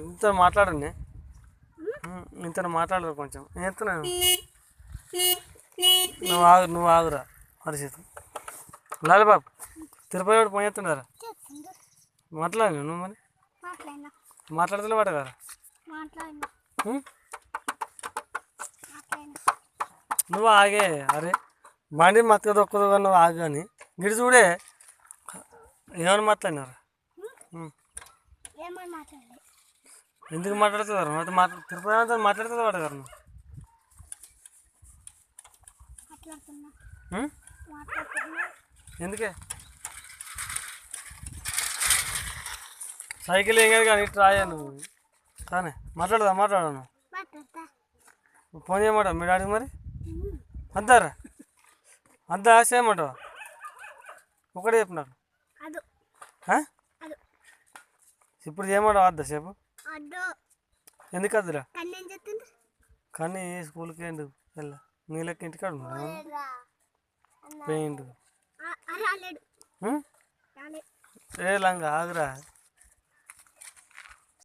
ఇంత మాట్లాడండి, ఇంత మాట్లాడరు కొంచెం. నేను చెప్తున్నాను, నువ్వు ఆగురా పరిస్థితి. లాలిబాబు తిరుపతి వాడు పోయి చెప్తున్నారా? మాట్లాడి నువ్వు మరి మాట్లాడుతున్నా వాడు కదా. నువ్వు ఆగే. అరే బండి మత్తు దొక్కదు కానీ నువ్వు ఆగు. కానీ గిడి చూడే ఏమని మాట్లాడినారు? ఎందుకు మాట్లాడుతున్నారు? తిరుపతి మాట్లాడుతుంది వాడు గారు. ఎందుకే సైకిల్ ఏం కాదు కానీ ఇటు రాయా నువ్వు కానీ మాట్లాడను. ఫోన్ చేయమంటావు మీ డాడీ మరి? అంతారా అంతా చేయమంటావా? ఒకటే చెప్పు నాకు. ఇప్పుడు చేయమంటావు వద్దా సేపు? ఎందుకు వద్దురా? కానీ స్కూల్కి ఎందుకు వెళ్ళా? నీ లెక్క ఇంటికాడ పెయింట్ ఏ లంగా ఆగురా.